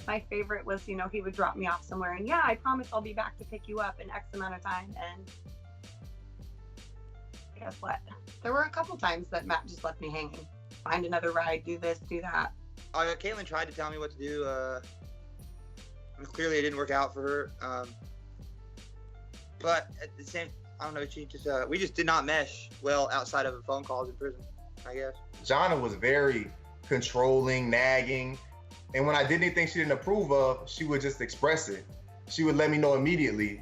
My favorite was, he would drop me off somewhere and, yeah, I promise I'll be back to pick you up in X amount of time. And guess what? There were a couple times that Matt just left me hanging. Find another ride, do this, do that. Caitlin tried to tell me what to do. Clearly it didn't work out for her. But at the same, I don't know, we just did not mesh well outside of phone calls in prison, I guess. Jonna was very controlling, nagging. And when I did anything she didn't approve of, she would just express it. She would let me know immediately.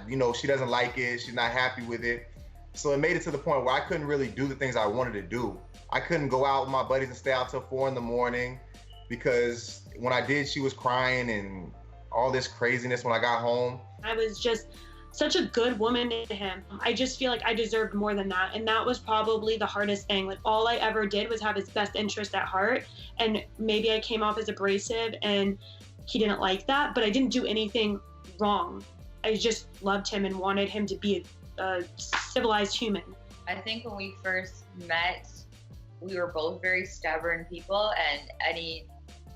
She doesn't like it. She's not happy with it. So it made it to the point where I couldn't really do the things I wanted to do. I couldn't go out with my buddies and stay out till 4 a.m. because when I did, she was crying and all this craziness when I got home. I was just such a good woman to him. I just feel like I deserved more than that. And that was probably the hardest thing. Like, all I ever did was have his best interest at heart. And maybe I came off as abrasive and he didn't like that, but I didn't do anything wrong. I just loved him and wanted him to be a civilized human. I think when we first met, we were both very stubborn people, and any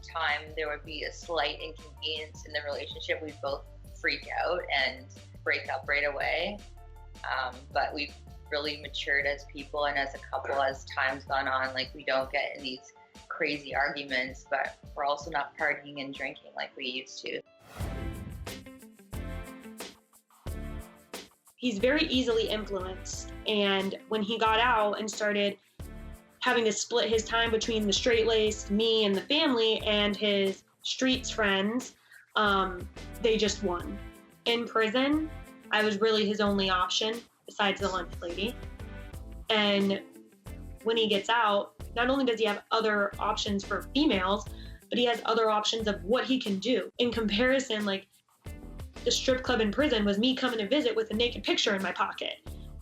time there would be a slight inconvenience in the relationship, we'd both freak out and break up right away. But we've really matured as people and as a couple as time's gone on. Like, we don't get in these crazy arguments, but we're also not partying and drinking like we used to. He's very easily influenced, and when he got out and started having to split his time between the straight-laced, me and the family, and his streets friends, they just won. In prison, I was really his only option besides the lunch lady. And when he gets out, not only does he have other options for females, but he has other options of what he can do. In comparison, like, the strip club in prison was me coming to visit with a naked picture in my pocket.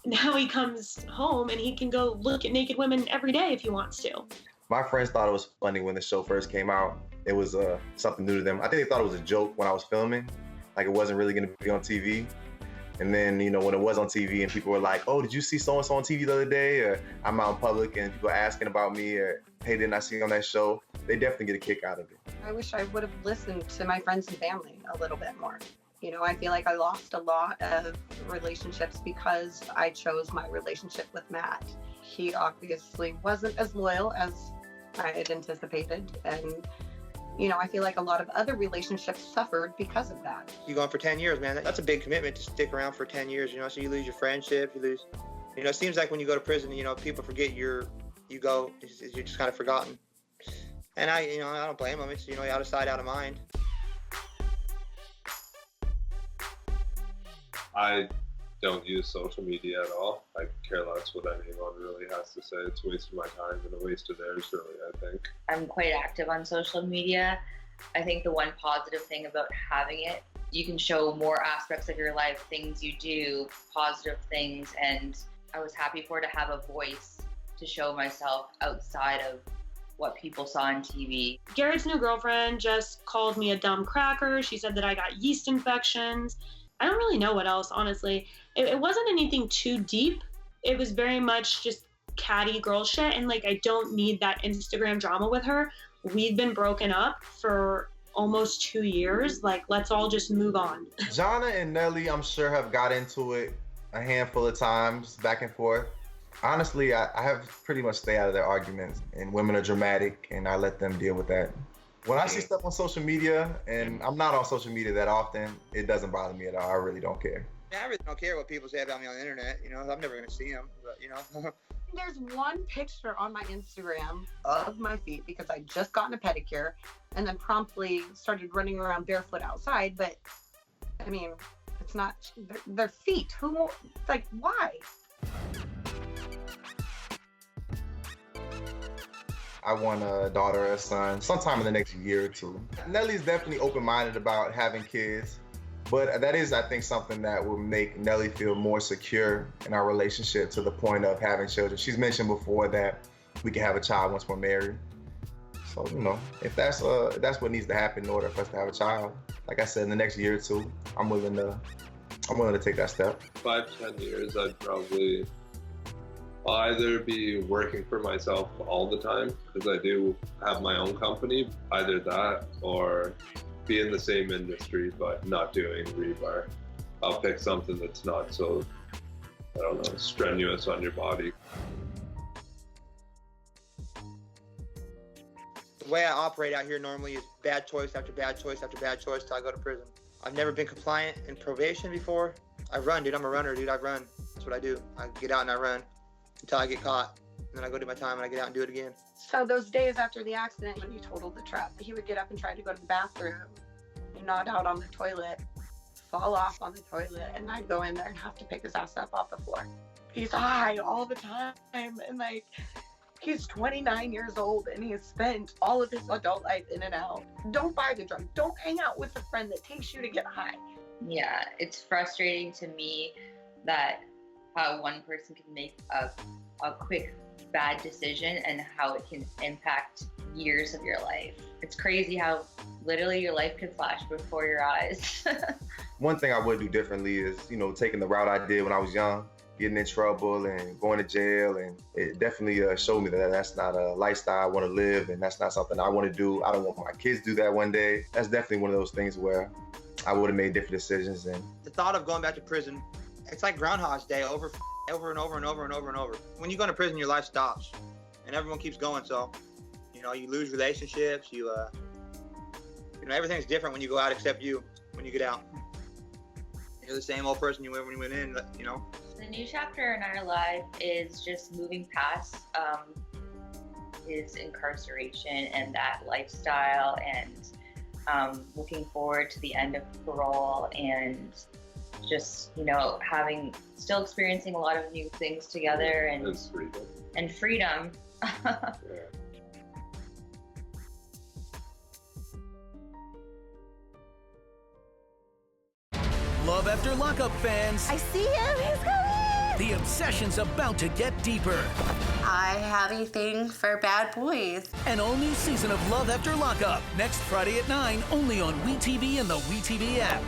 Now he comes home and he can go look at naked women every day if he wants to. My friends thought it was funny when the show first came out. It was something new to them. I think they thought it was a joke when I was filming, like it wasn't really gonna be on TV. And then, when it was on TV and people were like, oh, did you see so-and-so on TV the other day? Or I'm out in public and people are asking about me, or hey, didn't I see you on that show? They definitely get a kick out of it. I wish I would have listened to my friends and family a little bit more. I feel like I lost a lot of relationships because I chose my relationship with Matt. He obviously wasn't as loyal as I had anticipated. And, I feel like a lot of other relationships suffered because of that. You gone for 10 years, man. That's a big commitment to stick around for 10 years, so you lose your friendship, you lose, it seems like when you go to prison, people forget you go, you're just kind of forgotten. And I don't blame them. It's, out of sight, out of mind. I don't use social media at all. I care less what anyone really has to say. It's a waste of my time and a waste of theirs, really, I think. I'm quite active on social media. I think the one positive thing about having it, you can show more aspects of your life, things you do, positive things, and I was happy to have a voice to show myself outside of what people saw on TV. Garrett's new girlfriend just called me a dumb cracker. She said that I got yeast infections. I don't really know what else, honestly. It wasn't anything too deep. It was very much just catty girl shit, and I don't need that Instagram drama with her. We've been broken up for almost 2 years. Let's all just move on. Jonna and Nelly, I'm sure, have got into it a handful of times, back and forth. Honestly, I have pretty much stay out of their arguments, and women are dramatic, and I let them deal with that. When I see stuff on social media, and I'm not on social media that often, it doesn't bother me at all. I really don't care. Yeah, I really don't care what people say about me on the internet. I'm never going to see them, but, There's one picture on my Instagram of my feet because I just gotten a pedicure and then promptly started running around barefoot outside. But, it's not, their feet. Why? I want a daughter or a son sometime in the next year or two. Nelly's definitely open-minded about having kids, but that is, I think, something that will make Nelly feel more secure in our relationship to the point of having children. She's mentioned before that we can have a child once we're married. So, if that's what needs to happen in order for us to have a child, like I said, in the next year or two, I'm willing to take that step. 5 to 10 years, I'd probably either be working for myself all the time, because I do have my own company, either that or be in the same industry, but not doing rebar. I'll pick something that's not so, I don't know, strenuous on your body. The way I operate out here normally is bad choice after bad choice after bad choice till I go to prison. I've never been compliant in probation before. I run, dude. I'm a runner, dude. I run. That's what I do. I get out and I run until I get caught. And then I go do my time and I get out and do it again. So those days after the accident when he totaled the truck, he would get up and try to go to the bathroom, nod out on the toilet, fall off on the toilet, and I'd go in there and have to pick his ass up off the floor. He's high all the time, and like, he's 29 years old and he has spent all of his adult life in and out. Don't buy the drug. Don't hang out with a friend that takes you to get high. Yeah, it's frustrating to me that how one person can make a quick bad decision and how it can impact years of your life. It's crazy how literally your life could flash before your eyes. One thing I would do differently is, taking the route I did when I was young, getting in trouble and going to jail. And it definitely showed me that that's not a lifestyle I want to live, and that's not something I want to do. I don't want my kids to do that one day. That's definitely one of those things where I would have made different decisions. And the thought of going back to prison, it's like Groundhog's Day over and over and over and over and over. When you go to prison, your life stops and everyone keeps going. So, you lose relationships. Everything's different when you go out except you when you get out. You're the same old person you were when you went in, The new chapter in our life is just moving past his incarceration and that lifestyle, and looking forward to the end of parole, and just still experiencing a lot of new things together, and freedom. Yeah. Love After Lockup fans, I see him, he's coming! the obsession's about to get deeper. I have a thing for bad boys. An all-new season of Love After Lockup, next Friday at 9, only on WeTV and the WeTV app.